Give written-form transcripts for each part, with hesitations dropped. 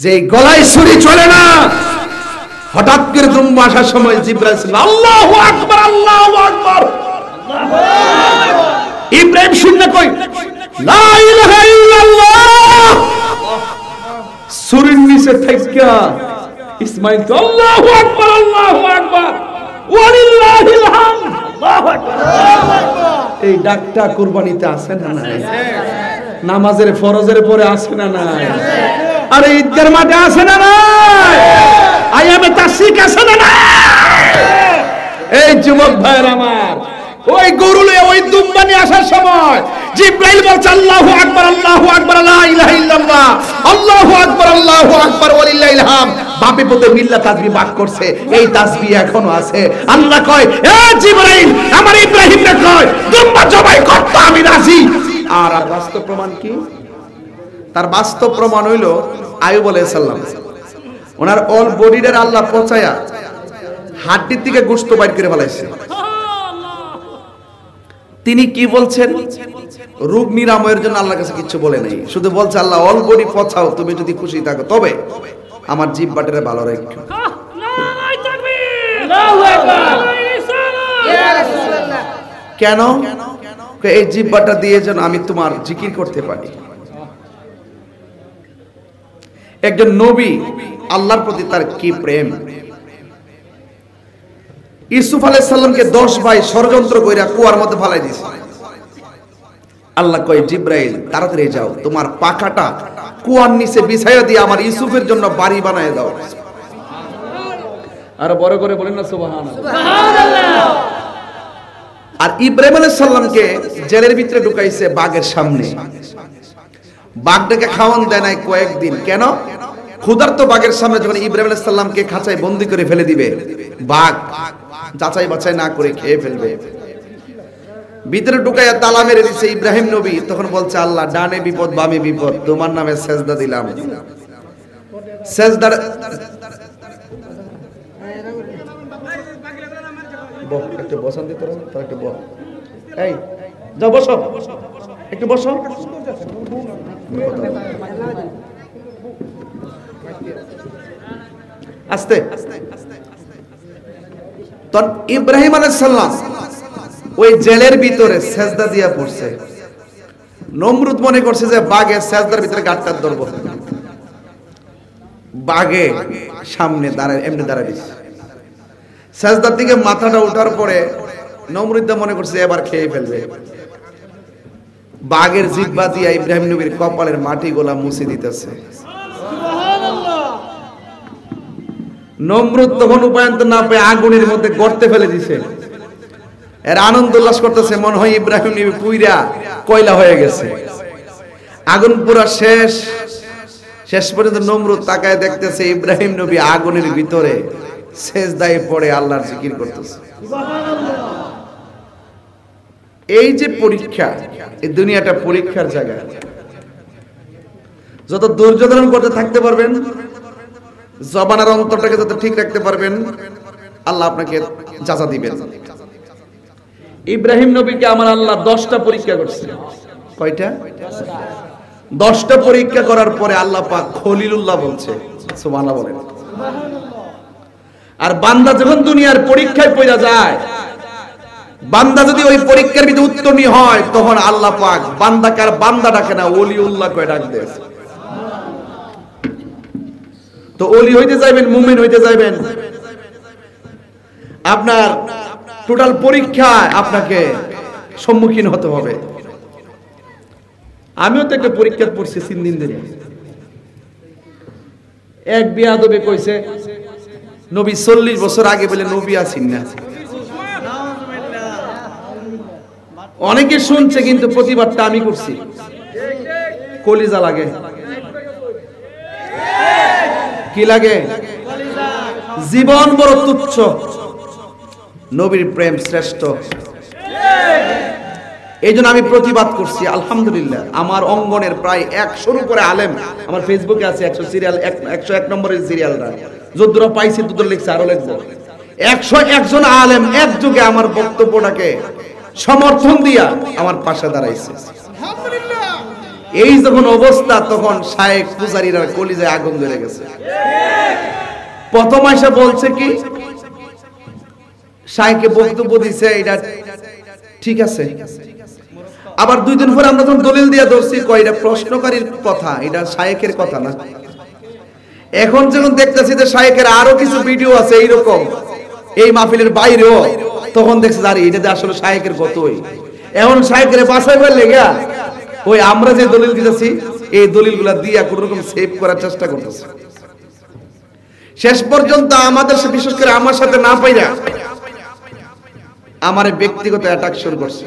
যে গলায় ছুরি চলে না, হঠাৎ করে দুম্বা আসার সময় জিবরাইল আল্লাহু আকবার আল্লাহু আকবার, ইব্রাহিম শুননা কই লা ইলাহা ইল্লাল্লাহ, ছুরির নিচে থাইকা ইসমাইল তো আল্লাহু আকবার ওয়ালিল্লাহিল হামদ, আল্লাহু আকবার। এই ডাকটা কুরবানিতে আছে না নাই? নামাজের ফরজের পরে আছে না নাই? আরে ঈদগার মাঠে আছে না নাই? আয়ামে তাশরিক আছে না নাই? এই যুবক ভাইরা আমার, ওই গরুলে ওই দুম্বানি আসার সময় জিবরাইল বলছে আল্লাহু আকবার লা ইলাহা ইল্লাল্লাহ, আল্লাহু আকবার ওয়ালিল্লাহিল হামদ। বাপে পুত্র মিল্লা তাসবিহ পাঠ করছে, এই তাসবিহ এখনো আছে। আল্লাহ কয় এ জিবরাইল আমার ইব্রাহিমকে কয় দুম্বা জবাই করতে আমি রাজি। আর বাস্তব প্রমাণ কি? তার বাস্তব প্রমাণ হইল আইয়ুব আলাইহিস সালাম, ওনার অল বডিটার আল্লাহ পচায়া হাড্ডির থেকে গোশত বাইর করে ফেলাইছে। তিনি কি বলছেন? রোগ নিরাময়ের জন্য আল্লাহর কাছে কিছু বলে নাই, শুধু বলছে আল্লাহ অল বডি পচাও, তুমি যদি খুশি থাকো, তবে আমার জিহ্বাটারে ভালো রাখো। কেন? এই জিহ্বাটা দিয়ে যেন আমি তোমার জিকির করতে পারি। একজন নবী, আল্লাহর প্রতি তার কি প্রেম। ইউসুফ আলাইহিস সালামকে 10 ভাই ষড়যন্ত্র কইরা কুয়ার মধ্যে ফেলাই দিয়েছে। আল্লাহ কয় জিবরাইল তাড়াতাড়ি যাও, তোমার পাখাটা কুয়ার নিচে বিছাইয়া দিয়ে আমার ইউসুফের জন্য বাড়ি বানায় দাও। আর বড় করে বলেন না সুবহানাল্লাহ। আর ইব্রাহিম আলাইহিস সালামকে জেলের ভিতরে ঢুকাইছে বাঘের সামনে। বাঘটাকে খাওয়ান দেয় নাই কয়েকদিন। কেন? ক্ষুধার্ত বাঘের সামনে যখন ইব্রাহিম আলাইহিস সালামকে খাঁচায় বন্দী করে ফেলে দিবে, বাঘ যাচাই বাছাই না করে খেয়ে ফেলবে। ভিতরে ঢুকাইয়া তালা মেরে দিচ্ছে ইব্রাহিম নবী। তখন বলছে আল্লাহ ডানে বিপদ বামে বিপদ, তোমার নামে সেজদা দিলাম। সেজদার একটু বসান দিতে একটু বস, এই যাও বসো, একটু বসো। আস্তে। তখন ইব্রাহিম আলাইহিস সালাম ওই জেলের ভিতরে সেজদা দিয়া পড়ছে। নমরুদ মনে করছে যে বাঘের সেজদার ভিতরে গাঁটটার ধরবো, বাঘে সামনে দাঁড়ায় এমনি দাঁড়ায় দিছে। সেজদার দিকে মাথাটা ওঠার পরে নমরুদ মনে করছে এবার খেয়ে ফেলবে। বাঘের জিহ্বা দিয়া ইব্রাহিম নবীর কপালের মাটি গোলা মুছে দিতেছে। নমরুদ তখন উপায়ন্ত না পেয়ে আগুনের মধ্যে গর্তে ফেলে দিছে। এর আনন্দ উল্লাস করতেছে, মনে হয় ইব্রাহিম নবী পুইরা কয়লা হয়ে গেছে। আগুন পুরো শেষ। শেষ পর্যন্ত নমরুদ তাকায় দেখতেছে ইব্রাহিম নবী আগুনের ভিতরে সেজদায় পড়ে আল্লাহর জিকির করতেছে। এই যে পরীক্ষা, এই দুনিয়াটা পরীক্ষার জায়গা। যত ধৈর্য ধারণ করতে থাকতে পারবেন, জবান আর অন্তরটাকে যত ঠিক রাখতে পারবেন, আল্লাহ আপনাকে যাচা দিবেন। ইব্রাহিম নবীকে আমার আল্লাহ 10টা পরীক্ষা করছে। কয়টা? 10টা পরীক্ষা করার পরে আল্লাহ পাক খলিলুল্লাহ বলছে, সুবহানাল্লাহ বলেন। আর বান্দা যখন দুনিয়ার পরীক্ষায় পড়া যায়, বান্দা যদি ওই পরীক্ষার ভিতরে উত্তীর্ণ হয়, তখন আল্লাহ পাক বান্দাকে আর বান্দা ডাকে না, ওলিউল্লাহ কয় ডাক দেয়। তো ওলি হইতে যাবেন, মুমিন হইতে যাবেন, আপনার টোটাল পরীক্ষায় আপনাকে সম্মুখীন হতে হবে। আমিও তো একটা পরীক্ষা পড়ছি 3 দিন ধরে। এক বিয়াদবে কইছে নবী 40 বছর আগে বলে নবী আছেন না। অনেকে শুনছে কিন্তু প্রতিবাদটা আমি করছি। কলিজা লাগে, কি লাগে? জীবন বড় তুচ্ছ, নবীর প্রেম শ্রেষ্ঠ। এই জন্য আমি প্রতিবাদ করছি। আলহামদুলিল্লাহ আমার অঙ্গনের প্রায় 100-র উপরে আলেম আমার ফেসবুকে আছে। 101 নম্বরের সিরিয়ালটা যদ্দুরা পাইছি তদ্দুরা লিখছে, আরো লিখবো। 101 জন আলেম এক যুগে আমার বক্তব্যটাকে সমর্থন দিয়া আমার পাশে দাঁড়াইছে। এই যখন অবস্থা তখন শায়েখ পূজারীরা কলিজায় আগুন ধরে গেছে। প্রথম আইসা বলছে কি, শায়েখকে বক্তব্য দিছে এটা ঠিক আছে। আবার 2 দিন পরে আমরা যখন দলিল দিয়ে ধরছি, কয় এটা প্রশ্নকারীর কথা, এটা শায়েখের কথা না। এখন যখন দেখতেছি যে শায়েখের আরো কিছু ভিডিও আছে এইরকম এই মাহফিলের বাইরেও, তখন দেখছি আরে এটা আসলে শায়েখের কতই। এখন শায়েখের বাসাইবার লেগা ওই আমরা যে দলিল দিতেছি এই দলিলগুলা দিয়া কোন রকম সেভ করার চেষ্টা করতেছে। শেষ পর্যন্ত আমাদের সাথে, বিশেষ করে আমার সাথে না পাইরা আমার ব্যক্তিগত অ্যাটাক শুরু করছে।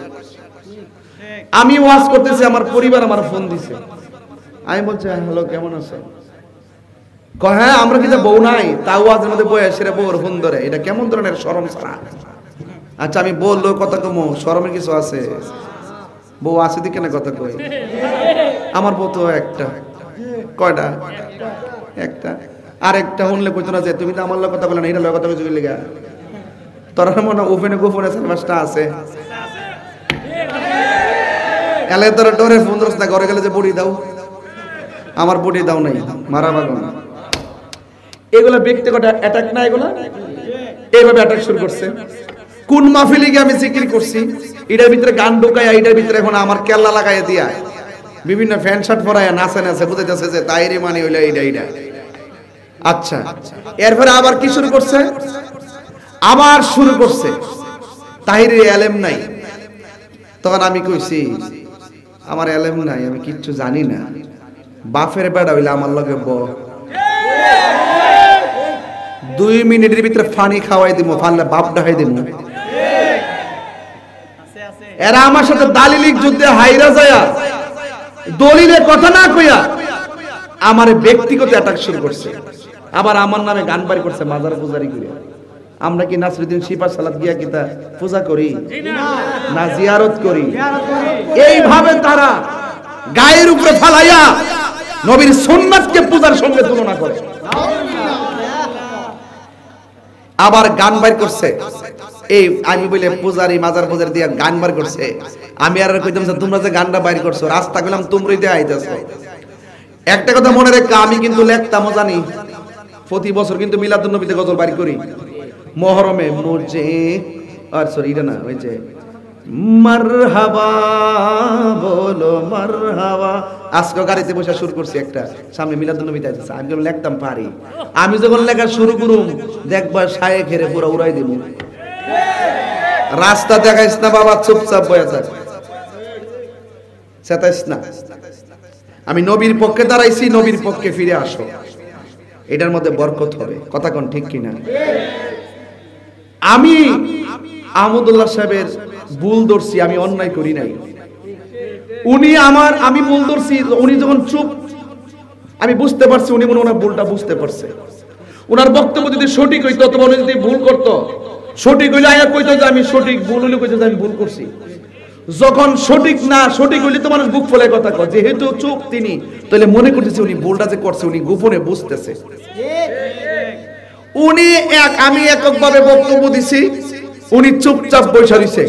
আমি ওয়াজ করতেছি, আমার পরিবার আমার ফোন দিছে। আমি বলছি হ্যালো কেমন আছেন? কয় হ্যাঁ আমরা কি বউ নাই, তাও ওয়াজের মধ্যে বয়সের বউর ফোন ধরে, এটা কেমন ধরনের শরম ছাড়া। আচ্ছা আমি বললো কথা কমো, শরমের কিছু আছে? বউ আছে দিকে না কথা কই, আমার বউ তো একটা। কয়টা? একটা। আর একটা শুনলে কইতো না যে তুমি তো আমার লোক কথা বলে না, এটা লোক কথা কইছো লেগা। তোর মনে ওপেনে গোপনে সার্ভাসটা আছে, এলে তোর ডরে ফোন ধরছ না, ঘরে গেলে যে বডি দাও, আমার বডি দাও নাই, মারা বাগো না। এগুলা ব্যক্তিগত অ্যাটাক না, এগুলা এইভাবে অ্যাটাক শুরু করছে। কোন মাহফিলে গিয়ে আমি জিকির করছি, এটার ভিতরে গান ঢুকাইয়া, এটার ভিতরে এখন আমার কেল্লা লাগাইয়া দিয়া বিভিন্ন ফ্যান শার্ট পরাইয়া নাচে নাচে বুঝাইতেছে যে তাইরে মানে হইলো এইটা এইটা। আচ্ছা এরপরে আবার কি শুরু করছে, আবার শুরু করছে তাহিরে এলেম নাই। তখন আমি কইছি আমার এলেম নাই, আমি কিচ্ছু জানি না, বাপের বেড়া হইলে আমার লগে 2 মিনিটের ভিতরে ফানি খাওয়াই দিব, ফানলে বাপ ডাহাই দিব। এরা আমার সাথে দালিলিক যুদ্ধে হাইরা যায়া দলিলে কথা না কইয়া আমার ব্যক্তিগত অ্যাটাক শুরু করছে। আবার আমার নামে গান বাড়ি করছে মাজার পূজারি করে। আমরা কি নাসরুদ্দিন শিফা সালাত গিয়া কি তা পূজা করি না জিয়ারত করি? এইভাবে তারা গায়ের উপরে ফালাইয়া নবীর সুন্নাতকে পূজার সঙ্গে তুলনা করে। আবার গান বাইর করছে, এই আমি বলে পূজারি মাজার পূজারি দিয়া গান বার করছে। আমি আর কইতাম যে তোমরা যে গানটা বাইর করছো, রাস্তা গেলাম তোমরাই দিয়ে আইতেছো। একটা কথা মনে রেখে, আমি কিন্তু লেখতামও জানি, প্রতি বছর কিন্তু মিলাদুন নবীতে গজল বাইর করি। মহরমে মুজে আর সরি এটা না, ওই যে মারহাবা বলো মারহাবা, আজকে গাড়িতে বসে শুরু করছি একটা, সামনে মিলাদুন নবীতে আছে। আমি যখন লেখতাম পারি, আমি যখন লেখা শুরু করুম দেখবা শায়ে ঘেরে পুরো উড়াই দিব। রাস্তা দেখাইস না বাবা, চুপচাপ বয়ে থাক, চেতাইস না। আমি নবীর পক্ষে দাঁড়াইছি, নবীর পক্ষে ফিরে আসো, এটার মধ্যে বরকত হবে। কথা কোন ঠিক কিনা? আমি আহমদুল্লাহ সাহেবের ভুল ধরছি, আমি অন্যায় করি নাই। উনি আমার, আমি ভুল ধরছি, উনি যখন চুপ, আমি বুঝতে পারছি উনি মনে ওনার ভুলটা বুঝতে পারছে। ওনার বক্তব্য যদি সঠিক হইতো, অথবা উনি যদি ভুল করতো, সঠিক হইলে আয়া কইতো যে আমি সঠিক, ভুল হইলে কইতো যে আমি ভুল করছি। যখন সঠিক না, সঠিক হইলে তো মানুষ বুক ফলে কথা কয়, যেহেতু চুপ তিনি, তাহলে মনে করতেছে উনি ভুলটা যে করছে উনি গোপনে বুঝতেছে। উনি আমি এককভাবে বক্তব্য দিছি, উনি চুপচাপ বসে রইছে,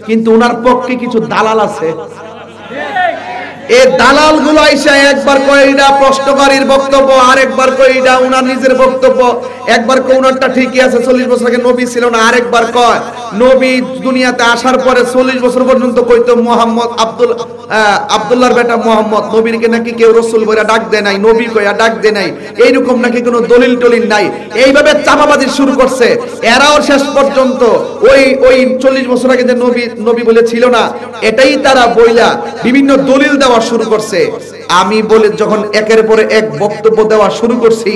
কিন্তু ওনার পক্ষে কিছু দালাল আছে। এই দালাল গুলো আইসা একবার কয় এটা প্রশ্নকারীর বক্তব্য, আরেকবার কয় এটা ওনার নিজের বক্তব্য, একবার কয় ওনারটা ঠিকই আছে, 40 বছর আগে নবী ছিল না, আরেকবার কয় নবী দুনিয়াতে আসার পরে 40 বছর পর্যন্ত কইতো মোহাম্মদ আব্দুল্লাহর বেটা মোহাম্মদ, নবীরকে নাকি কেউ রাসূল বইরা ডাক দেয় নাই, নবী কইয়া ডাক দেয় নাই, এইরকম নাকি কোনো দলিল টলিল নাই। এইভাবে চাপাবাজি শুরু করছে। এরাও শেষ পর্যন্ত ওই 40 বছর আগে যে নবী বলে ছিল না, এটাই তারা বইলা বিভিন্ন দলিল দেওয়া শুরু করছে। আমি বলে যখন একের পরে এক বক্তব্য দেওয়া শুরু করছি,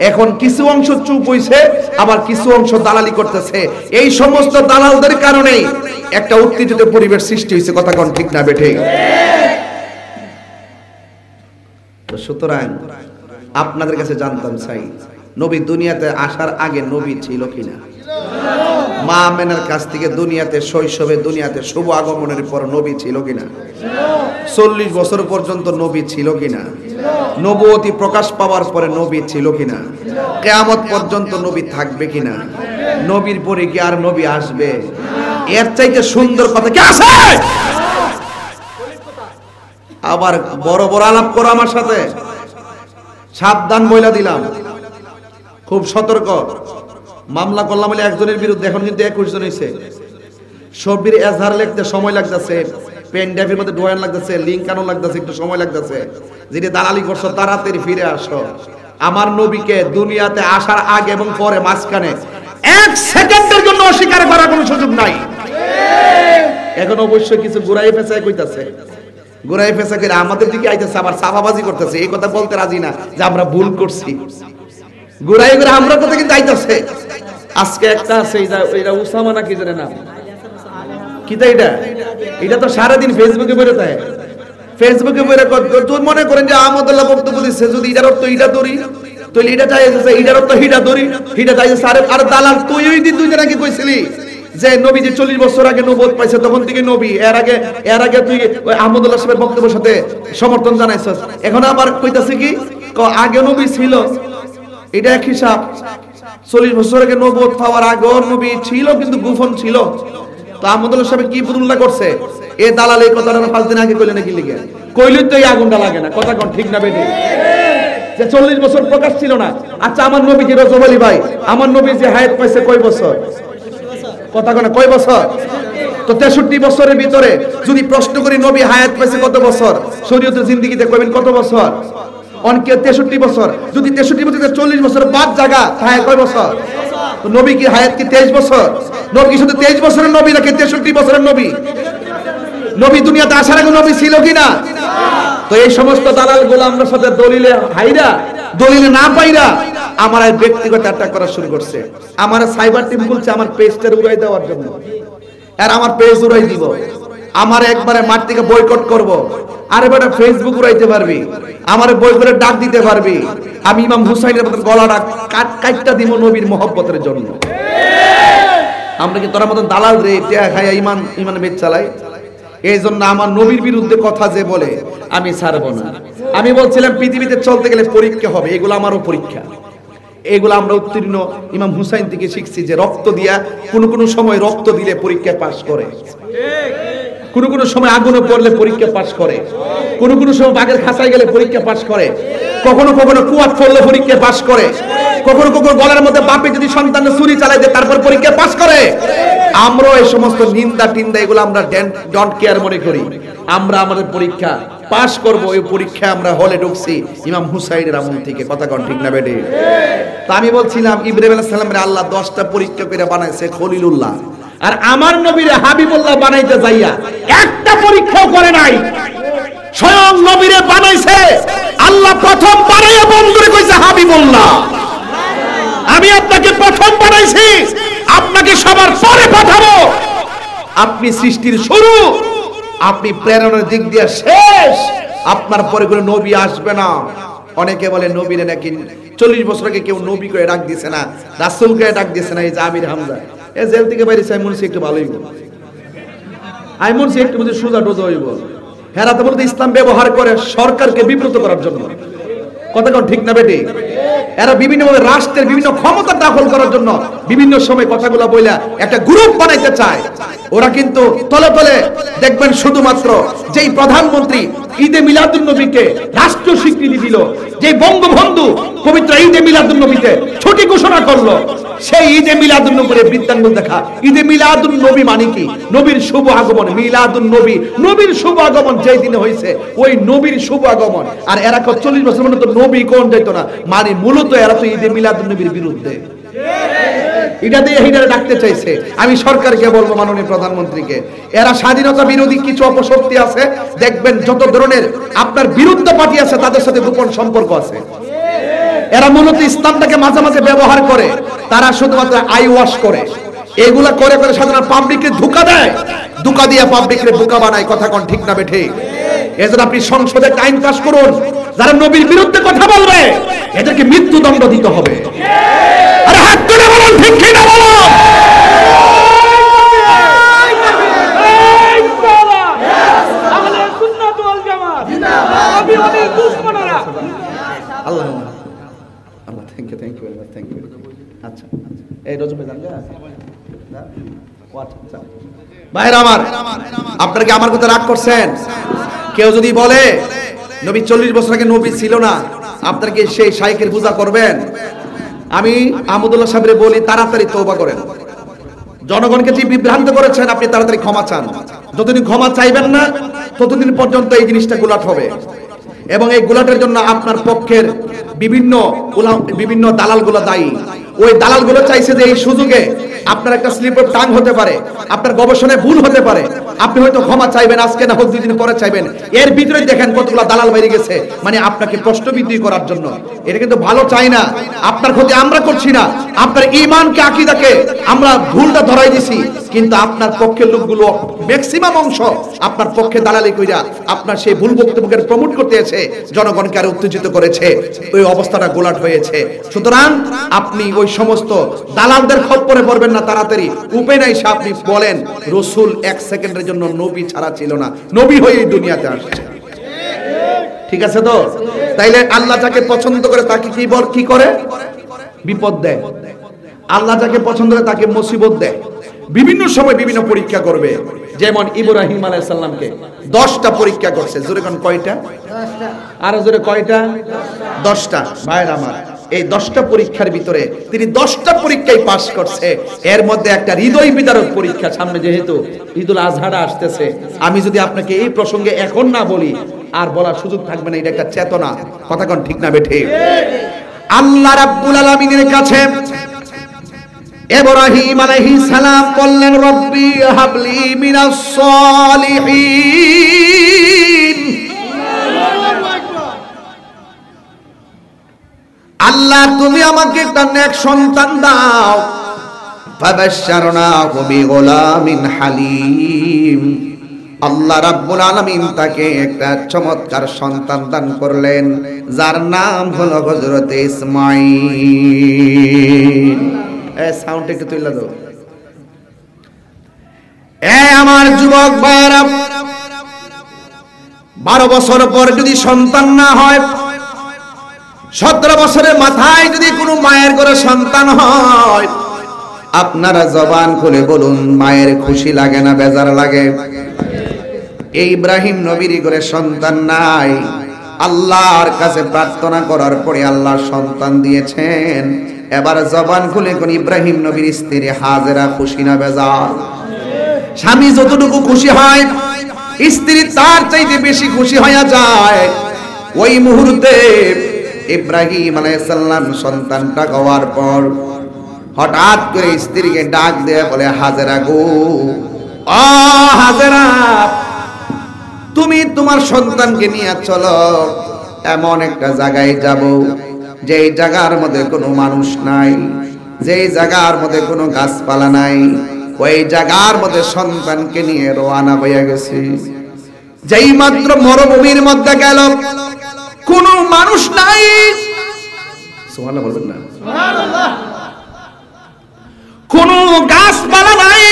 এখন কিছু অংশ চুপ হইছে, আবার কিছু অংশ দালালি করতেছে। এই সমস্ত দালালদের কারণেই একটা উত্তেজিত পরিবেশ সৃষ্টি হয়েছে। কথা কোন ঠিক না বেঠে? তো সুতরাং আপনাদের কাছে জানতাম চাই, নবী দুনিয়াতে আসার আগে নবী ছিল কিনা? মা আমেনার কাছ থেকে দুনিয়াতে শৈশবে, দুনিয়াতে শুভ আগমনের পর নবী ছিল কিনা? 40 বছর পর্যন্ত নবী ছিল কিনা? নবুয়তি প্রকাশ পাওয়ার পরে নবী ছিল কিনা? কিয়ামত পর্যন্ত নবী থাকবে কিনা? নবীর পরে কি আর নবী আসবে? এর চাইতে সুন্দর কথা কি আছে? আবার বড় বড় আলাপ করো আমার সাথে, সাবধান বইলা দিলাম, খুব সতর্ক। মামলা করলাম বলে একজনের বিরুদ্ধে, এখন কিন্তু 21 জন হয়েছে। সবির এজাহার লিখতে সময় লাগতেছে, পেন ড্রাইভের মধ্যে ডোয়ান লাগতেছে, লিঙ্ক কানো লাগতেছে, একটু সময় লাগতেছে। যেটা দালালি করছো তাড়াতাড়ি ফিরে আসো। আমার নবীকে দুনিয়াতে আসার আগে এবং পরে মাঝখানে 1 সেকেন্ডের জন্য অস্বীকার করার কোনো সুযোগ নাই। এখন অবশ্যই কিছু গুড়াই ফেসায় কইতাছে, গুড়াই ফেসা করে আমাদের দিকে আইতেছে, আবার সাফাবাজি করতেছে। এই কথা বলতে রাজি না যে আমরা ভুল করছি, গুড়াই করে আমরা কথা কিন্তু আইতেছে। আজকে একটা আছে, এটা উসামা নাকি জানে না কিতা, এটা তো সারাদিন ফেসবুকে বেরোতে হয়, ফেসবুকে বেরো। তোর মনে করেন যে আহমদুল্লাহ বক্তব্য দিচ্ছে, যদি এটার অর্থ এটা ধরি তাহলে এটা চাইছে, এটার অর্থ হিটা ধরি, হিটা চাইছে। আর দালাল তুই ওই দিন তুই নাকি কইছিলি যে নবী যে 40 বছর আগে নবুয়ত পাইছে তখন থেকে নবী, এর আগে তুই ওই আহমদুল্লাহ সাহেবের বক্তব্যের সাথে সমর্থন জানাইছস। এখন আবার কইতাছে কি আগে নবী ছিল, এটা এক হিসাব। 40 বছর আগে নবুয়ত পাওয়ার আগে নবী ছিল, কিন্তু গোপন ছিল। তো আহমদুল্লাহ সাহেব কি বুদুল্লাহ করছে? এ দালাল এই কথাটা 5 দিন আগে কইলে নাকি লিখে কইলে তো এই আগুনটা লাগে না। কথা কোন ঠিক না বেটি? যে 40 বছর প্রকাশ ছিল না। আচ্ছা আমার নবী যে রজব আলী ভাই, আমার নবী যে হায়াত পাইছে কয় বছর? কথা কোন কয় বছর? তো 63 বছরের ভিতরে যদি প্রশ্ন করি নবী হায়াত পাইছে কত বছর, শরীয়তের জিন্দেগিতে কইবেন কত বছর? অনকে 63 বছর। যদি 63 বছর 40 বছর বাদ জায়গা তাহলে কয় বছর? তো নবী কি হায়াত কি 23 বছর? নবী কি শুধু 23 বছরের নবী নাকি 63 বছরের নবী? নবী দুনিয়াতে আসার আগে নবী ছিল কিনা? তো এই সমস্ত দালাল গোলামদের সাথে দলিলে হাইরা, দলিলে না পাইরা আমার ব্যক্তিগত অ্যাটাক করা শুরু করছে। আমার সাইবার টিম বলছে আমার পেজটা উড়াই দেওয়ার জন্য, আর আমার পেজ উড়াই দিব, আমার একবারে মাঠ থেকে বয়কট করব। আরে বেটা ফেসবুক উড়াইতে পারবি, আমার বই করে ডাক দিতে পারবি, আমি ইমাম হুসাইনের মতন গলাটা কাটটা দিব নবীর মহব্বতের জন্য। আমরা কি তোরা মতন দালাল রে টিয়া খাইয়া ইমান বেচ চালাই? এই জন্য আমার নবীর বিরুদ্ধে কথা যে বলে আমি ছাড়বো না। আমি বলছিলাম পৃথিবীতে চলতে গেলে পরীক্ষা হবে, এগুলো আমারও পরীক্ষা। এগুলো আমরা উত্তীর্ণ ইমাম হুসাইন থেকে শিখছি যে রক্ত দিয়া কোন সময় রক্ত দিলে পরীক্ষা পাস করে, কোন সময় আগুনে পড়লে পরীক্ষা পাস করে, কোন সময় বাঘের খাঁচায় গেলে পরীক্ষা পাস করে, কখনো কুয়াত পড়লে পরীক্ষা পাস করে, কখনো গলার মধ্যে বাপে যদি সন্তানের ছুরি চালাই দেয় তারপর পরীক্ষা পাস করে। আমরা এই সমস্ত নিন্দা টিন্দা এগুলো আমরা ডোন্ট কেয়ার মনে করি। আমরা আমাদের পরীক্ষা পাস করব, এই পরীক্ষা আমরা হলে ঢুকছি ইমাম হুসাইনের আমল থেকে। কথা কোন ঠিক না বেটি? তা আমি বলছিলাম ইব্রাহিম আলাইহিস সালামের আল্লাহ 10টা পরীক্ষা করে বানাইছে খলিলুল্লাহ, আর আমার নবীর হাবিবুল্লাহ বানাইতে যাইয়া একটা পরীক্ষাও করে নাই। স্বয়ং নবীরে বানাইছে আল্লাহ, প্রথম বানাইয়া বন্ধুরে কইছে হাবিবুল্লাহ, আমি আপনাকে প্রথম বানাইছি, আপনাকে সবার পরে পাঠাবো। আপনি সৃষ্টির শুরু, আপনি প্রেরণার দিক দিয়ে শেষ, আপনার পরে কোনো নবী আসবে না। অনেকে বলে নবীরে নাকি 40 বছর আগে কেউ নবী করে ডাক দিছে না, রাসূল করে ডাক দিছে না। এই যে আমির হামজা এ জেল থেকে বাইরে চাই মনে একটু ভালো হইব, আমি মনে একটু বুঝে সোজা টোজা হইব। হেরাতে বলতে ইসলাম ব্যবহার করে সরকারকে বিব্রত করার জন্য। কথা কোন ঠিক না বেটি? এরা বিভিন্নভাবে রাষ্ট্রের বিভিন্ন ক্ষমতা দখল করার জন্য বিভিন্ন সময় কথাগুলো বইলা একটা গ্রুপ বানাইতে চায়। ওরা কিন্তু তলে তলে দেখবেন শুধুমাত্র যেই প্রধানমন্ত্রী ঈদে মিলাদুন নবীকে রাষ্ট্রীয় স্বীকৃতি দিল, যে বঙ্গবন্ধু পবিত্র ঈদে মিলাদুন নবীতে ছুটি ঘোষণা করলো, সেই ঈদে মিলাদুন নবীর বৃত্তাঙ্গন দেখা। ঈদে মিলাদুন নবী মানে কি? নবীর শুভ আগমন। মিলাদুন নবী, নবীর শুভ আগমন যেই দিনে হয়েছে ওই নবীর শুভ আগমন। আর এরা 40 বছর মানে তো নবী কোন যাইতো না, মানে মূলত এরা তো ঈদে মিলাদুন নবীর বিরুদ্ধে। এটা দিয়ে হিডারে ডাকতে চাইছে। আমি সরকারকে বলবো, মাননীয় প্রধানমন্ত্রীকে, এরা স্বাধীনতা বিরোধী কিছু অপশক্তি আছে, দেখবেন যত ধরনের আপনার বিরুদ্ধ পার্টি আছে তাদের সাথে গোপন সম্পর্ক আছে। এরা মূলত ইসলামটাকে মাঝে মাঝে ব্যবহার করে, তারা শুধুমাত্র আই ওয়াশ করে, এগুলা করে করে সাধারণ পাবলিককে ধোঁকা দেয়, ধোঁকা দিয়ে পাবলিককে বোকা বানায়। কথা কোন ঠিক না বেঠে? এজন্য আপনি সংসদে আইন পাস করুন, যারা নবীর বিরুদ্ধে কথা বলবে এদেরকে মৃত্যুদণ্ড দিতে হবে। আরে হাত তুলে বলুন ঠিক কি না বলুন? আহলে সুন্নাত ওয়াল জামাত জিন্দাবাদ। আমি অনেক দুশমনেরা Allah Allah thank you very much, thank you. আচ্ছা এই রজবে জানলে আচ্ছা ভাইরা আমার, আপনারা কি আমার কথা রাগ করছেন? কেউ যদি বলে নবী 40 বছর আগে নবী ছিল না, আপনারা কি সেই শাইখের পূজা করবেন? আমি আহমদুল্লাহ সাহেবরে বলি তাড়াতাড়ি তওবা করেন। জনগণকে যে বিভ্রান্ত করেছেন আপনি তাড়াতাড়ি ক্ষমা চান। যতদিন ক্ষমা চাইবেন না ততদিন পর্যন্ত এই জিনিসটা গোলাট হবে, এবং এই গোলাটের জন্য আপনার পক্ষের বিভিন্ন দালালগুলো দায়ী। ওই দালালগুলো চাইছে যে এই সুযোগে আপনার একটা স্লিপ অফ টাং হতে পারে, আপনার গবেষণায় ভুল হতে পারে, আপনি হয়তো ক্ষমা চাইবেন আজকে না হোক 2 দিন পরে চাইবেন, এর ভিতরে দেখেন কতগুলো দালাল বাইরে গেছে, মানে আপনাকে প্রশ্নবিদ্ধি করার জন্য। এটা কিন্তু ভালো চাই না, আপনার ক্ষতি আমরা করছি না, আপনার ঈমানকে আকীদাকে আমরা ভুলটা ধরাই দিছি, কিন্তু আপনার পক্ষের লোকগুলো ম্যাক্সিমাম অংশ আপনার পক্ষে দালালি কইরা আপনার সেই ভুল বক্তব্যকে প্রমোট করতে এসে জনগণকে আরো উত্তেজিত করেছে, ওই অবস্থাটা গোলাট হয়েছে। সুতরাং আপনি ওই সমস্ত দালালদের খপ্পরে পড়বেন না, তাড়াতাড়ি উপায় নাই সে আপনি বলেন রাসূল 1 সেকেন্ডের জন্য নবী ছাড়া ছিল না, নবী হয়ে এই দুনিয়াতে আসছে। ঠিক আছে তো? তাইলে আল্লাহ যাকে পছন্দ করে তাকে কি করে? বিপদ দেয়। আল্লাহ যাকে পছন্দ করে তাকে মুসিবত দেয়, বিভিন্ন সময় বিভিন্ন পরীক্ষা করবে। যেমন ইব্রাহিম আলাইহিস সালামকে 10টা পরীক্ষা করছে। জোরে কোন কয়টা? 10টা। আরো জোরে কয়টা? 10টা। ভাইরা আমার, এই 10টা পরীক্ষার ভিতরে তিনি 10টা পরীক্ষায় পাস করছে। এর মধ্যে একটা হৃদয় বিদারক পরীক্ষা সামনে, যেহেতু ঈদুল আজহাটা আসতেছে, আমি যদি আপনাকে এই প্রসঙ্গে এখন না বলি আর বলার সুযোগ থাকবে না। এটা একটা চেতনা, কথা কোন ঠিক না বেঠে? আল্লাহ রাব্বুল আলামিনের কাছে ইব্রাহিম আলাইহিস সালাম বললেন, রব্বি হাবলি মিনাস সলিহিন, আল্লাহ তুমি আমাকে একটা নেক সন্তান দাও। ফাবাশশারনাহু বিগুলামিন হালিম, আল্লাহ রাব্বুল আলামিন তাকে একটা চমৎকার সন্তান দান করলেন, যার নাম হলো হযরত ইসমাঈল। সাউন্ড একটু তুলে দাও। আমার যুবক ভাইরা, 12 বছর পর যদি সন্তান না হয়, 17 বছরের মাথায় যদি কোনো মায়ের ঘরে সন্তান হয়, আপনারা জবান খুলে বলুন মায়ের খুশি লাগে না বেজার লাগে? এই ইব্রাহিম নবীর ঘরে সন্তান নাই, আল্লাহর কাছে প্রার্থনা করার পরে আল্লাহ সন্তান দিয়েছেন। এবার জবান খুলে কোন ইব্রাহিম নবীর স্ত্রী হাজেরা খুশি না বেজার? স্বামী যতটুকু খুশি হয় স্ত্রী তার চাইতে বেশি খুশি হয়ে যায়। ওই মুহূর্তে ইব্রাহিম আলাইহিস সালাম সন্তানটা হওয়ার পর হঠাৎ করে স্ত্রীকে ডাক দিয়ে বলে, হাজেরা গো, ও হাজেরা, তুমি তোমার সন্তানকে নিয়ে চলো, এমন একটা জায়গায় যাব যেই জায়গার মধ্যে কোনো মানুষ নাই, যেই জায়গার মধ্যে কোনো গাছপালা নাই, ওই জায়গার মধ্যে সন্তানকে নিয়ে রওনা হয়ে গেছে। যেই মাত্র মরুভূমির মধ্যে গেল, কোনো মানুষ নাই, সুবহানাল্লাহ বলবেন না? সুবহানাল্লাহ। কোনো গাছপালা নাই,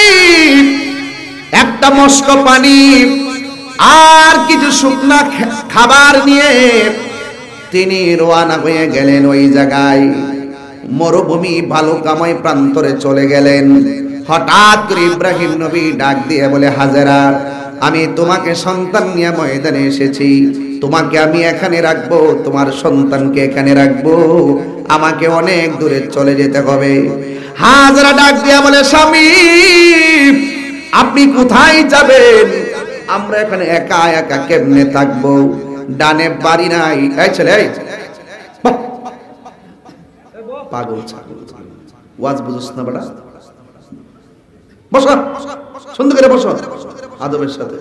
একটা মস্ক পানি আর কিছু শুকনা খাবার নিয়ে তিনি রওনা হয়ে গেলেন ওই জায়গায়। মরুভূমি বালুকাময় প্রান্তরে চলে গেলেন। হঠাৎ করে ইব্রাহিম নবী ডাক দিয়ে বলে, হাজেরা, আমি তোমাকে সন্তান নিয়ে ময়দানে এসেছি, তোমাকে আমি এখানে রাখবো, তোমার সন্তানকে এখানে রাখবো, আমাকে অনেক দূরে চলে যেতে হবে। হাজেরা ডাক দিয়ে বলে, স্বামী আপনি কোথায় যাবেন? আমরা এখানে একা একা কেমনে থাকবো? ডানে বাড়ি নাই। এই ছেলে, এই পাগল ছাগল, ওয়াজ বুঝছ না বেটা? বসো, সুন্দর করে বসো আদবের সাথে।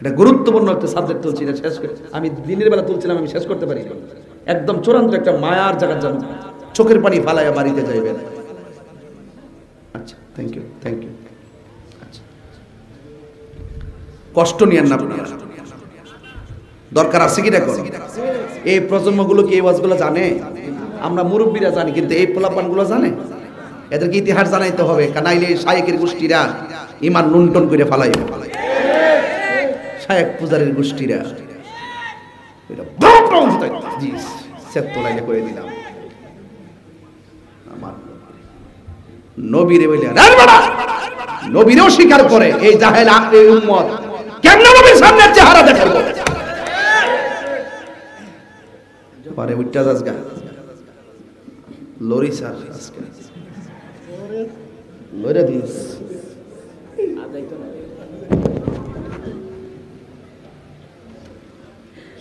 এটা গুরুত্বপূর্ণ একটা সাবজেক্ট তুলছি, এটা শেষ করে আমি দিনের বেলা তুলছিলাম, আমি শেষ করতে পারি। একদম চূড়ান্ত একটা মায়ার জায়গা, যেন চোখের পানি ফালাইয়া বাড়িতে যাইবেন। আচ্ছা, থ্যাংক ইউ, থ্যাংক ইউ। আচ্ছা, কষ্ট নিয়েন না আপনারা, দরকার আছে কি দেখো? এই প্রজন্মগুলো কি এই ওয়াজগুলো জানে? আমরা মুরব্বীরা জানি, কিন্তু এই পোলাপানগুলো জানে? এদেরকে ইতিহাস জানাইতে হবে, কানাইলে শায়েকের গোষ্ঠীরা ইমান লুণ্ঠন করে ফালাইবে। শায়েক পূজারীর গোষ্ঠীরা করে দিলাম আমার নবীরে বলে, নবীরেও স্বীকার করে এই জাহেল উম্মত। কেমনে নবীর সামনে চেহারা দেখাবো পারে উঠটা আজকে লরি স্যার আজকে লরি দিস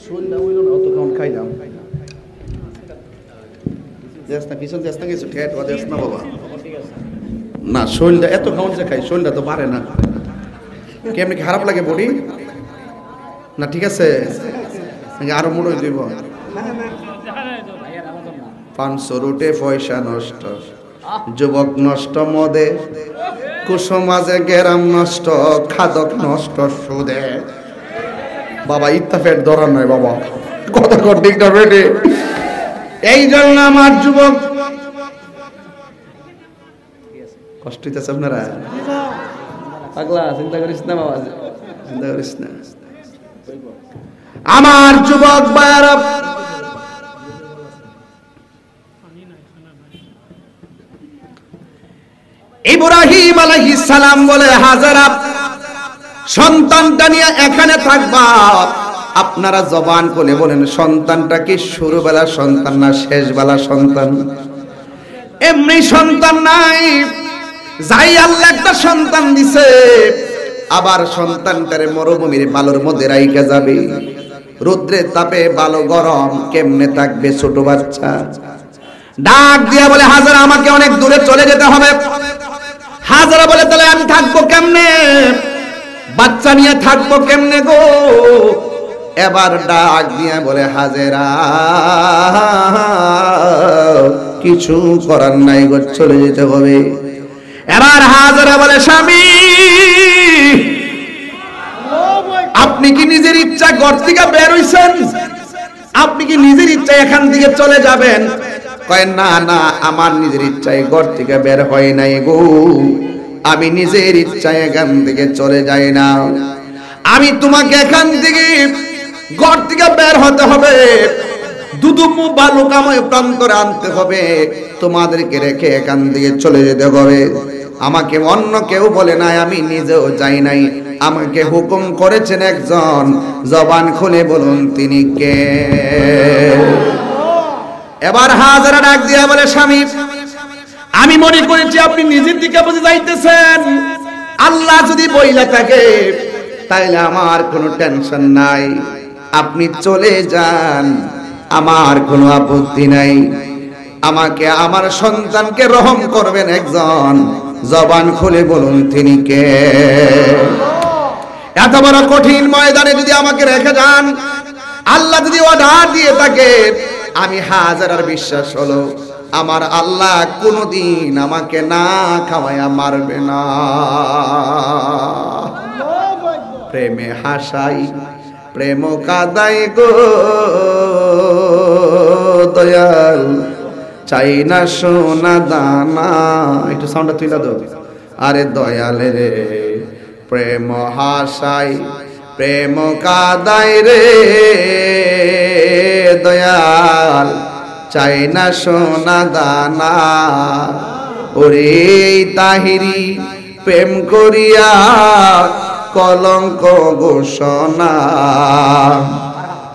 শুননা হইল না অত কাউন্ট খাইলাম দেশ না পিছন দেশ না কিছু ঠেট ওয়া দেশ না বাবা না শরীরটা এত কাউন্ট যে খাই শরীরটা তো পারে না কেমনি খারাপ লাগে বডি না ঠিক আছে নাকি আরো মোড়ই দিব 500 রুটে পয়সা নষ্ট যুবক নষ্ট মদে কুসমাজে গেরাম নষ্ট খাদক নষ্ট সুদে বাবা ইত্তাফের দরার নয় বাবা কত কর ঠিক না বেটে এই জন্য আমার যুবক কষ্ট হইতেছে আপনারা পাগলা চিন্তা করিস না বাবা চিন্তা করিস না আমার যুবক ভাইরা ইব্রাহিম আলাইহিস সালাম বলে হাজারা সন্তানটা নিয়ে এখানে থাকবা আপনারা জবান খুলে বলেন সন্তানটা কি শুরুবেলা সন্তান না শেষবেলা সন্তান এমনি সন্তান নাই যাই আল্লাহ একটা সন্তান দিছে আবার সন্তানটারে মরুভূমির বালুর মধ্যে রাইখা যাবে রৌদ্রের তাপে বালু গরম কেমনে থাকবে ছোট বাচ্চা ডাক দিয়া বলে হাজারা আমাকে অনেক দূরে চলে যেতে হবে হাজারা বলে তাহলে আমি থাকবো কেমনে বাচ্চা নিয়ে থাকবো কেমনে গো এবার ডাক দিয়া বলে হাজেরা কিছু করার নাই গো চলে যেতে হবে এবার হাজেরা বলে স্বামী আপনি কি নিজের ইচ্ছা ঘর থেকে বের হইছেন আপনি কি নিজের ইচ্ছা এখান থেকে চলে যাবেন কয় না না আমার নিজের ইচ্ছায় ঘর থেকে বের হয় নাই গো আমি নিজের ইচ্ছায় এখান থেকে চলে যাই না আমি তোমাকে এখান থেকে ঘর থেকে বের হতে হবে দুদুমু বালু কাময় প্রান্তরে আনতে হবে তোমাদেরকে রেখে এখান থেকে চলে যেতে হবে আমাকে অন্য কেউ বলে নাই আমি নিজেও যাই নাই আমাকে হুকুম করেছেন একজন জবান খুলে বলুন তিনি কে এবার হাজারা ডাক দিয়া বলে স্বামী আমি মনে করেছি আপনি নিজের দিকে বুঝে যাইতেছেন আল্লাহ যদি বইলা থাকে তাইলে আমার কোনো টেনশন নাই আপনি চলে যান আমার কোনো আপত্তি নাই আমাকে আমার সন্তানকে রহম করবেন একজন জবান খুলে বলুন তিনি কে এত বড় কঠিন ময়দানে যদি আমাকে রেখে যান আল্লাহ যদি অর্ডার দিয়ে থাকে আমি হাজারার বিশ্বাস হলো আমার আল্লাহ কোনদিন আমাকে না খাওয়ায়া মারবে না প্রেমে হাসাই প্রেম কাদাই গো দয়াল চাই না সোনা দানা একটু সাউন্ডটা তুইলা দাও আরে দয়াল রে প্রেম হাসাই প্রেম কাদাই রে দয়াল চাই না সোনা দানা ওরে তাহিরি প্রেম করিয়া কলঙ্ক ঘোষণা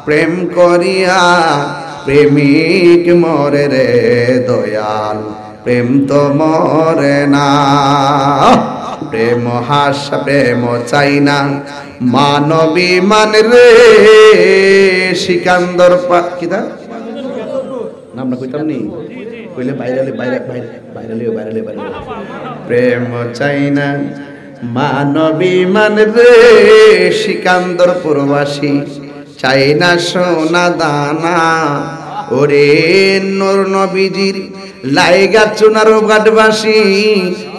প্রেম করিয়া প্রেমিক মরে রে দয়াল প্রেম তো মরে না প্রেম হাসা প্রেম চাই না মানবী মান রে সিকান্দর কিতা নাম না কইতাম নি কইলে বাইরে প্রেম চাই না মানবী মান রে সিকান্দর প্রবাসী চাই না সোনা দানা ওরে নূর নবীজির লাইগা চুনার ঘাটবাসী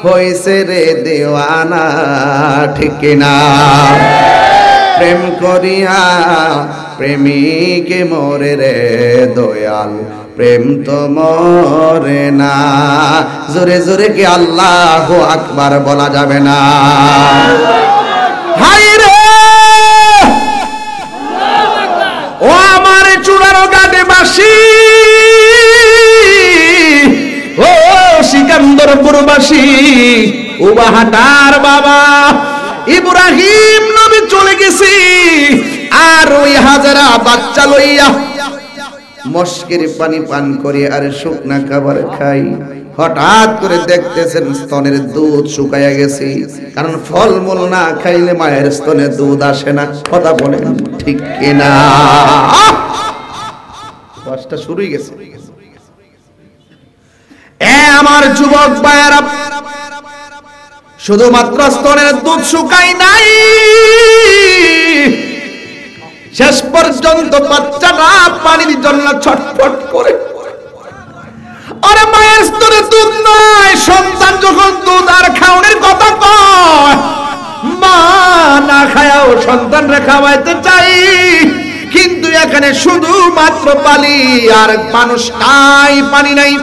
হইছে রে দেওয়ানা ঠিক না প্রেম করিয়া প্রেমিকে মরে রে দয়াল প্রেম তো মরে না জোরে জোরে কি আল্লাহু আকবার বলা যাবে না হাই রে ও আমার চূড়ার ঘাটবাসী ও সিকান্দরপুরবাসী ও বাহাটার বাবা ইব্রাহিম নবী চলে গেছি আর ওই হাজারা বাচ্চা লইয়া মস্কের পানি পান করে আর শুকনা খাবার খাই। হঠাৎ করে দেখতেছেন স্তনের দুধ শুকায়া গেছে, কারণ ফলমূল না খাইলে মায়ের স্তনে দুধ আসে না। কথা বলেন ঠিক কিনা? কষ্ট শুরু হয়ে গেছে। আমার যুবক ভাইয়েরা, শুধুমাত্র স্তনের দুধ শুকাই নাই, শেষ পর্যন্ত বাচ্চাটা পানির জন্য ছটফট করে। আরে মায়ের স্তনে দুধ নাই, সন্তান যখন দুধ আর খাওয়ানোর কথা কয়, মা না খায়াও সন্তানরা খাওয়াইতে চাই, কিন্তু এখানে শুধুমাত্র পানি আর মানুষ নাই, পানি নাই।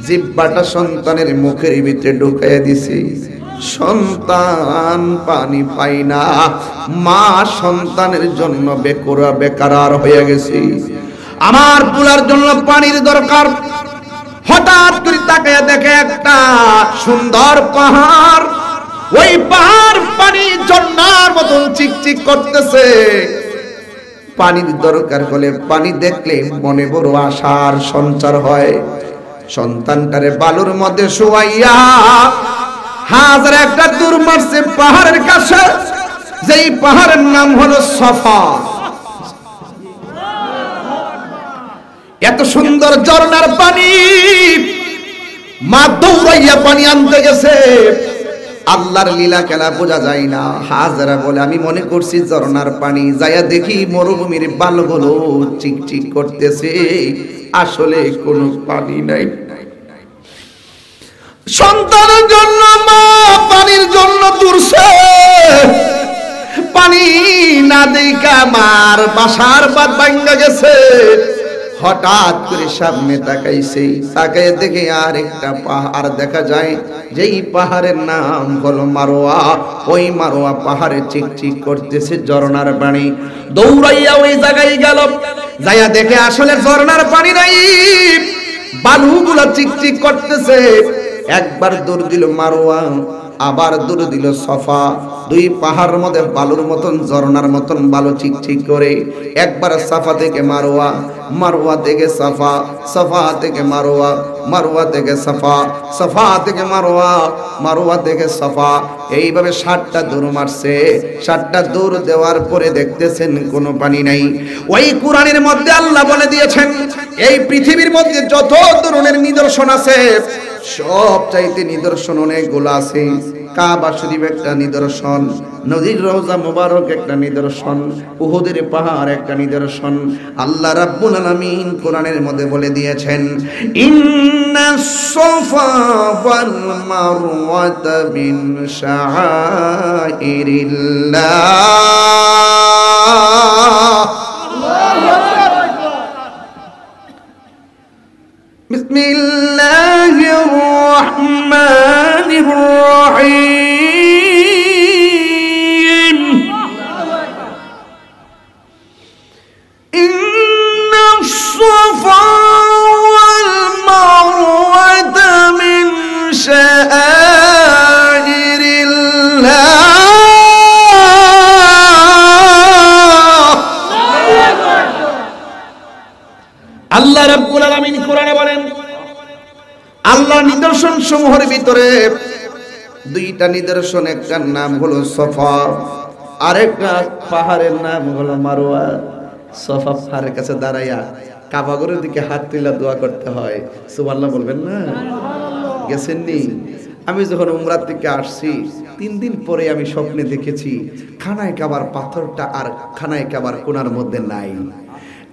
জিহ্বাটা সন্তানের মুখের ভিতরে ঢুকাইয়া দিছে, সন্তান পানি পায় না, মা সন্তানের জন্য বেকার হয়ে গেছে। আমার পুলার জন্য পানির দরকার। হঠাৎ করে তাকায়া দেখে একটা সুন্দর পাহাড়, ওই পাহাড় পানি ঝর্ণার মতন চিকচিক করতেছে। পানির দরকার হলে পানি দেখলে মনে বড় আশার সঞ্চার হয়। সন্তানটারে বালুর মধ্যে শুয়াইয়া হাজার একটা দূর মারছে পাহাড়ের কাছে, যেই পাহাড়ের নাম হলো সফা। এত সুন্দর ঝর্ণার পানি, মা দৌড়াইয়া পানি আনতে গেছে। আল্লাহর লীলা খেলা বোঝা যায় না। হাজারা বলে, আমি মনে করছি ঝর্ণার পানি, যাইয়া দেখি মরুভূমির বালুগুলো চিকচিক করতেছে, আসলে কোনো পানি নাই। সন্তানের জন্য মা পানির জন্য দূরছে, পানি না দেখা মার বাসার বাদ ভাঙ্গা গেছে। হঠাৎ করে সামনে তাকাইছে, তাকায় দেখে আর একটা পাহাড় দেখা যায়, যেই পাহাড়ের নাম হলো মারোয়া। ওই মারোয়া পাহাড়ে চিকচিক করতেছে ঝর্ণার পানি। দৌড়াইয়া ওই জায়গায় গেল, যাইয়া দেখে আসলে ঝর্ণার পানি নাই, বালুগুলা চিকচিক করতেছে। একবার দৌড় দিল মারোয়া, আবার দৌড় দিল সফা। দুই পাহাড়ের মধ্যে বালুর মতন ঝর্ণার মতন বালু চিকচিক করে। একবার সাফা থেকে মারোয়া, মারোয়া থেকে সাফা, সাফা থেকে মারোয়া, মারোয়া থেকে সাফা, সাফা থেকে মারোয়া, মারোয়া থেকে সাফা। এইভাবে 7টা দৌড় মারছে। 7টা দৌড় দেওয়ার পরে দেখতেছেন কোনো পানি নাই। ওই কোরআনের মধ্যে আল্লাহ বলে দিয়েছেন, এই পৃথিবীর মধ্যে যত ধরনের নিদর্শন আছে, সব চাইতে নিদর্শন অনেকগুলো আছে। কাবা শরীফ একটা নিদর্শন, নদীর রওজা মুবারক একটা নিদর্শন, উহুদের পাহাড় একটা নিদর্শন। আল্লাহ রাব্বুল আলামিন কোরআনের মধ্যে বলে দিয়েছেন, ইন্নাস সাফা ওয়াল মারওয়াতা মিন শাআইরিল্লাহ। বিসমিল্লাহির রহমানির রহিম। ইন্নাস সাফা ওয়াল মারওয়াতা মিন শাআইরিল্লাহ। আল্লাহ রাব্বুল আলামিন কোরআনে বলেন, আল্লাহ নিদর্শন সমূহের ভিতরে 2টা নিদর্শন, একটার নাম হলো সফা, আরেকটা পাহাড়ের নাম হলো মারওয়া। সফা পাহাড়ের কাছে দাঁড়াইয়া কাবাগরের দিকে হাত তুলে দোয়া করতে হয়। সুবহানাল্লাহ বলবেন না? গেছেননি? আমি যখন উমরা থেকে আসছি 3 দিন পরে আমি স্বপ্নে দেখেছি খানায় কাবার পাথরটা আর খানায় কাবার কোণার মধ্যে নাই।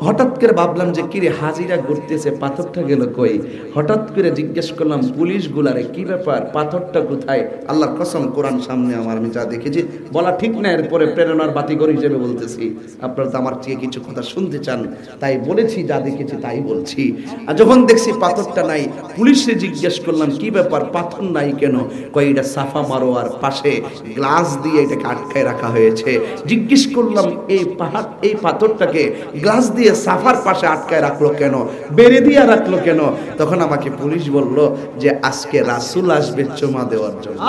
হঠাৎ করে ভাবলাম যে কিরে হাজিরা ঘুরতেছে, পাথরটা গেল কই? হঠাৎ করে জিজ্ঞেস করলাম পুলিশ গুলারে, কি ব্যাপার, পাথরটা কোথায়? আল্লাহর কসম কোরআন সামনে আমার, আমি যা দেখেছি বলা ঠিক না, এরপরে প্রেরণার বাতিঘর হিসেবে বলতেছি। আপনারা তো আমার চেয়ে কিছু কথা শুনতে চান, তাই বলেছি, যা দেখেছি তাই বলছি। আর যখন দেখছি পাথরটা নাই, পুলিশে জিজ্ঞেস করলাম কি ব্যাপার, পাথর নাই কেন? কই এটা সাফা মারোয়ার পাশে গ্লাস দিয়ে এটাকে আটকায় রাখা হয়েছে। জিজ্ঞেস করলাম এই পাথরটাকে গ্লাস দিয়ে সাফার পাশে আটকায় রাখলো কেন, বেড়ে দিয়ে রাখলো কেন? তখন আমাকে পুলিশ বলল যে আজকে রাসূল আসবে চুমা দেওয়ার জন্য।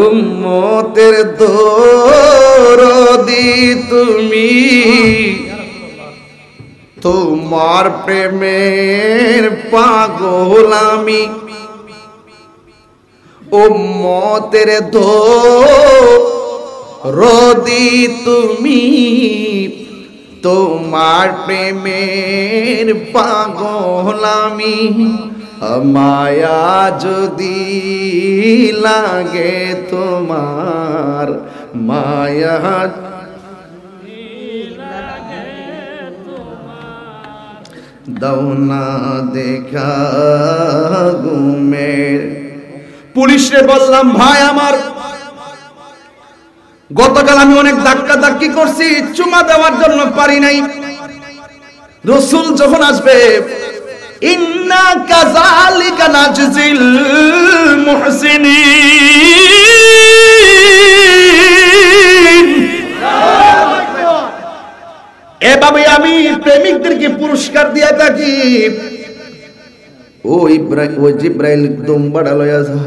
উম্মতের দরদি তুমি, তোমার প্রেমের পাগল আমি। উম্মতের দরদি তুমি, তোমার প্রেমের পাগল আমি। মায়া যদি লাগে তোমার, মায়া দাও না দেখা ঘুমের। পুলিশে বললাম, ভাই আমার গতকাল আমি অনেক ধাক্কা ধাক্কি করছি, চুমা দেওয়ার জন্য পারি নাই। রাসূল যখন আসবে, ইন্না কাযালিকা নাজজিল মুহসিনিন, এভাবে আমি প্রেমিকদেরকে পুরস্কার দিয়ে থাকি। ও জিব্রাইল দুম্বাটা লয়া যা,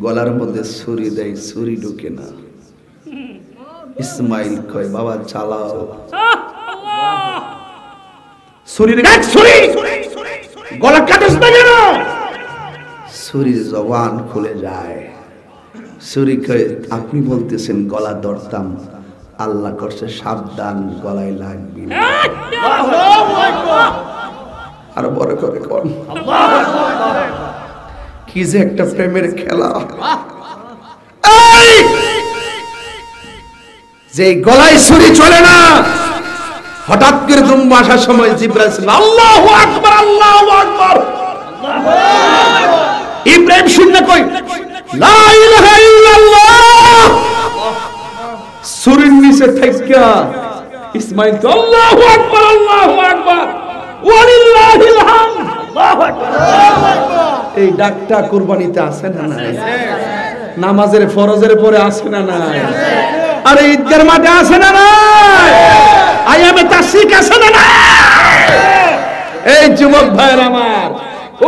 গলার মধ্যে ছুরি দেয়, ছুরি ঢুকে না। ইসমাইল কয়, বাবা চালাও। গলা কাটিস না কেন? ছুরির জবান খুলে যায়। ছুরি কয়, আপনি বলতেছেন গলা ধরতাম, আল্লাহ করছে সাবধান, গলায় লাগবে না। আর বড় করে কোন কি যে একটা প্রেমের খেলা। যে গলায় ছুরি চলে না, হঠাৎ করে দুম্বা আসার সময় জিব্রাইল আল্লাহু আকবার, আল্লাহু আকবার। ইব্রাহিম শুননা কই লা ইলাহা ইল্লাল্লাহ, ছুরির নিচে থাইকা ইসমাইল তো আল্লাহু আকবার, আল্লাহু আকবার, ওয়ালিল্লাহিল হামদ, আল্লাহু আকবার। এই ডাকটা কুরবানিতে আছে না নাই? নামাজের ফরজের পরে আছে না নাই? আরে ঈদগার মাঠে আছে না নাই? আয়ামে তাশরিক আছে না নাই? এই যুবক ভাইরা আমার,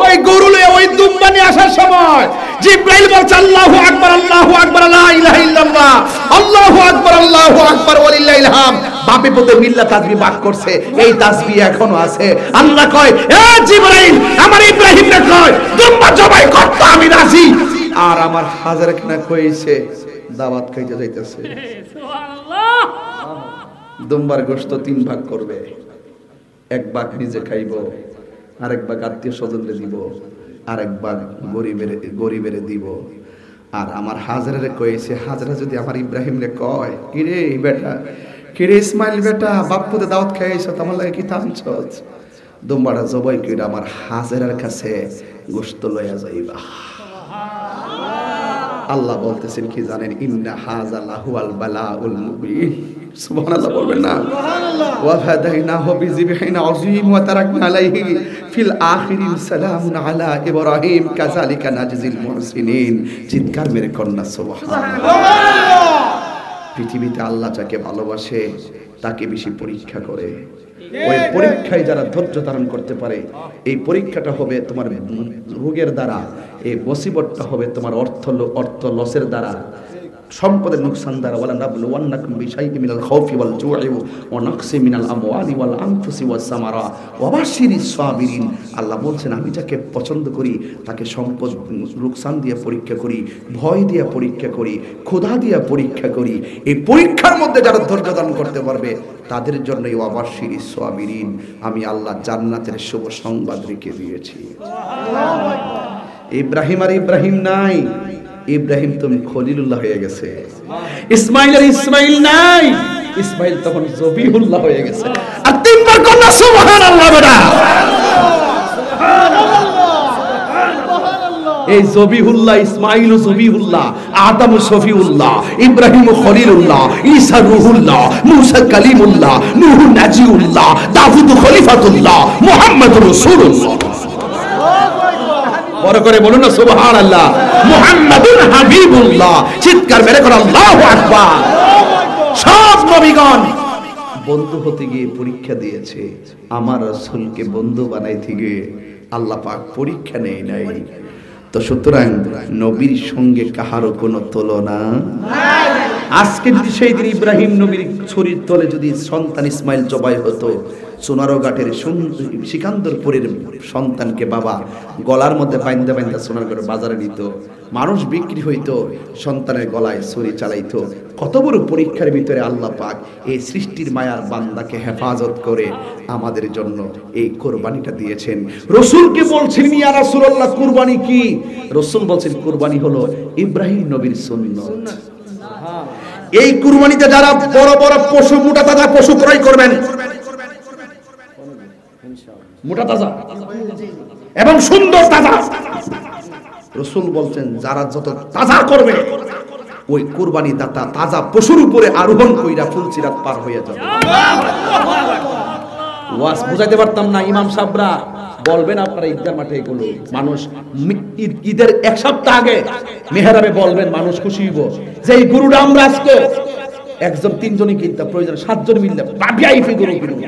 ওই গরুলে ওই দুম্বানি আসার সময় জিব্রাইল বলছে আল্লাহু আকবার, আল্লাহু আকবার, লা ইলাহা ইল্লাল্লাহ, আল্লাহু আকবার, আল্লাহু আকবার, ওয়ালিল্লাহিল হামদ। বাপে পুতে মিল্লা তাসবিহ পাঠ করছে, এই তাসবিহ এখনো আছে। আল্লাহ কয়, এ জিব্রাইল, আমার ইব্রাহিমকে কয় দুম্বা জবাই করতে আমি রাজি। আর আমার হাজার কিনা কইছে দাওয়াত খাইতে যাইতেছে। সুবহানাল্লাহ। দুম্বার গোশত তিন ভাগ করবে, এক ভাগ নিজে খাইব, আরেক ভাগ আত্মীয় স্বজনরে দিব, আরেক ভাগ গরিবের দিব। আর আমার হাজারে কইছে, হাজারা যদি আমার ইব্রাহিমরে কয়, কিরে বেটা, কিরে ইসমাইল বেটা, বাপ্পুতে দাওয়াত খাইছ, তোমার লাগে কি টানছস? দুম্বাটা জবাই কইরা আমার হাজারার কাছে গোশত লইয়া যাইবা। আল্লাহ বলতেছেন কি জানেন? ইন্না হাযা লাহুয়াল বালাউল মুবিন। সুবহানাল্লাহ বলবেন না? সুবহানাল্লাহ। ওয়া ফাদাইনাহু বিযিবহিন আযীম ওয়া তারাকনা আলাইহি ফিল আখিরিন সালামুন আলা ইব্রাহিম কাযালিকা নাজজিল মুহসিনিন। চিৎকার মেরে কন্যা সুবহানাল্লাহ। পৃথিবীতে আল্লাহ যাকে ভালোবাসে তাকে বেশি পরীক্ষা করে। ওই পরীক্ষায় যারা ধৈর্য ধারণ করতে পারে, এই পরীক্ষাটা হবে তোমার রোগের দ্বারা, এই মুসিবতটা হবে তোমার অর্থ লসের দ্বারা, সম্পদের নুকসান দ্বারা। ওয়ালা নাবলুওয়ান্নাকুম বিশাইইন মিনাল খাউফি ওয়াল জু'i ওয়া নাকসি মিনাল আমওয়ালি ওয়াল আনফুসি ওয়াস সামারা ওয়া বাশশিরিস সাবিরিন। আল্লাহ বলছেন, আমি যাকে পছন্দ করি তাকে সম্পদ নুকসান দিয়ে পরীক্ষা করি, ভয় দিয়ে পরীক্ষা করি, ক্ষুধা দিয়ে পরীক্ষা করি। এই পরীক্ষার মধ্যে যারা ধৈর্য ধারণ করতে পারবে তাদের জন্য ওয়া বাশশিরিস সাবিরিন, আমি আল্লাহ জান্নাতের শুভ সংবাদ রেখে দিয়েছি। ইব্রাহিম আর ইব্রাহিম নাই, ইব্রাহিম তুমি খলিলুল্লাহ হয়ে গেছে। ইসমাইল আর ইসমাইল নাই, ইসমাইল তখন জবিহুল্লাহ হয়ে গেছে। আর তিনবার কন্যা সুবহানাল্লাহ বেটা। এই জবিহুল্লাহ, ইসমাইল জবিহুল্লাহ, আদম শফিউল্লাহ, ইব্রাহিম খলিলুল্লাহ, ঈসা রূহুল্লাহ, মুসা কালিমুল্লাহ, নূহ নাজিউল্লাহ, দাউদ খলিফাতুল্লাহ, মুহাম্মদুর রাসূলুল্লাহ। বড় করে বলুন না সুবহানাল্লাহ। মুহাম্মাদুর হাবিবুল্লাহ। চিৎকার মেরে করে আল্লাহু আকবার। সব নবীগণ বন্ধু হতে গিয়ে পরীক্ষা দিয়েছে, আমার রাসূলকে বন্ধু বানাইতে গিয়ে আল্লাহ পাক পরীক্ষা নেই নাই। তো সুতরাং নবীর সঙ্গে কাহারও কোনো তুলনা নাই। আজকে যদি সেই দিন ইব্রাহিম নবীর ছুরির তলে যদি সন্তান ইসমাইল জবাই হতো, সোনারঘাটের সিকান্দরপুরের সন্তানকে বাবা গলার মধ্যে বাইন্দা বাইন্দা সোনারঘাটের বাজারে নিত, মানুষ বিক্রি হইতো, সন্তানের গলায় ছুরি চালাইতো। কত বড় পরীক্ষার ভিতরে আল্লাহ পাক এই সৃষ্টির মায়ার বান্দাকে হেফাজত করে আমাদের জন্য এই কুরবানিটা দিয়েছেন। রাসূলকে বলছেন ইয়া রাসূলুল্লাহ কুরবানি কি? রাসূল বলছেন কুরবানি হলো ইব্রাহিম নবীর সুন্নাত। এই কুরবানিতে যারা বড় বড় পশু, মোটা তাজা পশু ক্রয় করবেন, মোটা তাজা এবং সুন্দর তাজা, রাসূল বলছেন যারা যত তাজা করবে ওই কুরবানি দাতা তাজা পশুর উপরে আরোহণ কইরা ফুলসিরাত পার হয়ে যাবে। ওয়াজ বুঝাইতে পারতাম না, ইমাম সাহেবরা বলবেন আপনারা ঈদগাহ মাঠে এগুলো মানুষ ঈদের এক সপ্তাহ আগে মেহরাবে বলবেন, মানুষ খুশি হইব যে এই গরুটা আমরা আজকে একজন তিনজনই কিনতে প্রয়োজন, সাতজন মিললে ভিআইপি গরু কিনব,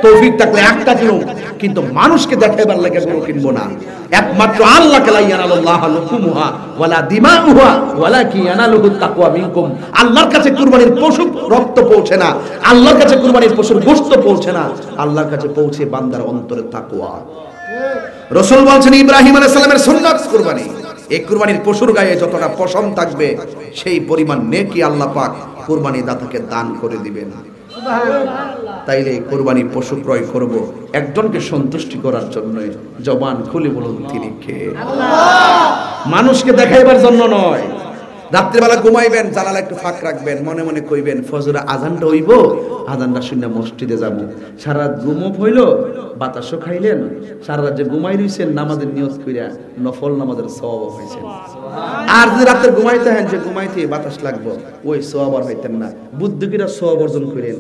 তৌফিক থাকলে একটা কিনুম, কিন্তু মানুষকে দেখাইবার লাগে গরু কিনবো না। একমাত্র আল্লাহকে লা ইয়ানালুল্লাহ লুকুমুহা ওয়ালা দিমাউহা ওয়ালাকিন ইয়ানালুহুত তাকওয়া মিনকুম। আল্লাহর কাছে কুরবানির পশু রক্ত পৌঁছে না, আল্লাহর কাছে কুরবানির পশুর গোশত পৌঁছে না, আল্লাহর কাছে পৌঁছে বান্দার অন্তরে তাকওয়া। রাসূল বলছেন ইব্রাহিম আলাইহিস সালামের সুন্নাত কুরবানি, এই কুরবানির পশুর গায়ে যতটা পশম থাকবে সেই পরিমাণ নেকি আল্লাহ পাক কুরবানি দাতাকে দান করে দিবেন। তাইলে কুরবানি পশু ক্রয় করব একজনকে সন্তুষ্টি করার জন্য, জবান খুলে বলুন তিনি কে? মানুষকে দেখাইবার জন্য নয়। রাত্রিবেলা ঘুমাইবেন, জানালা একটু ফাঁক রাখবেন, মনে মনে কইবেন ফজরে আজানটা হইব, আজানটা শুনে মসজিদে যাব। সারা রাত ঘুমও হইল, বাতাসও খাইলেন, সারা রাত যে ঘুমাই রইছেন নামাজের নিয়ত কইরা নফল নামাজের সওয়াব হইছেন। আর যদি রাতে ঘুমাইতে হেন যে ঘুমাইতে বাতাস লাগবো, ওই সওয়াব আর হইতেন না। বুদ্ধিকিরা সওয়াব অর্জন করেন।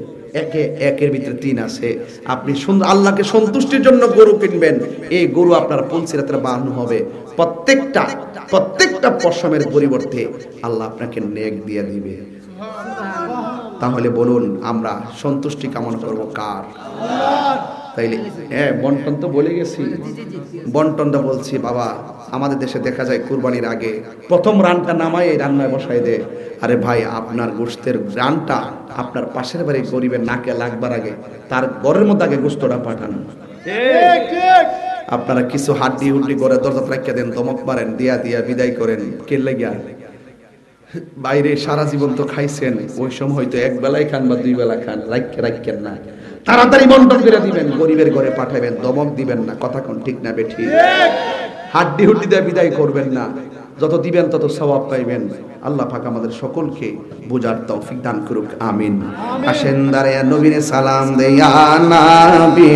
একের ভিতরে তিন আছে। আপনি আল্লাহকে সন্তুষ্টির জন্য গরু কিনবেন, এই গরু আপনার পুলসিরাতের বাহন হবে। প্রত্যেকটা পশমের পরিবর্তে আল্লাহ আপনাকে নেক দিয়ে দিবে। তাহলে বলুন আমরা সন্তুষ্টি কামনা করব কার? তাইলে হ্যাঁ, বন্টন তো বলে গেছি, বন্টনটা বলছি। বাবা আমাদের দেশে দেখা যায় কুরবানির আগে প্রথম রানটা নামায় রান্নায় বসাই দেয়। আরে ভাই, আপনার গোশতের রানটা আপনার পাশের বাড়ির গরিবের নাকে লাগবার আগে তার ঘরের মধ্যে আগে গোশতটা পাঠান। আপনারা কিছু হাড্ডি হুড্ডি করে দরজা রাখিয়া দেন, দমক মারেন, দিয়া বিদায় করেন। কে লাগিয়া বাইরে সারা জীবন তো খাইছেন, ওই সময় হয়তো এক বেলায় খান বা দুই বেলা খান, রাখেন না, তাড়াতাড়ি বন্টন করে দিবেন, গরিবের ঘরে পাঠাবেন, দমক দিবেন না। কথা কোন ঠিক না বেঠি? হাড্ডি হুড্ডি দিয়ে বিদায় করবেন না, যত দিবেন তত সওয়াব পাইবেন। আল্লাহ পাক আমাদের সকলকে বুঝার তৌফিক দান করুক, আমিন। আসেন দাঁড়ায়া নবীরে সালাম দেয়া নবী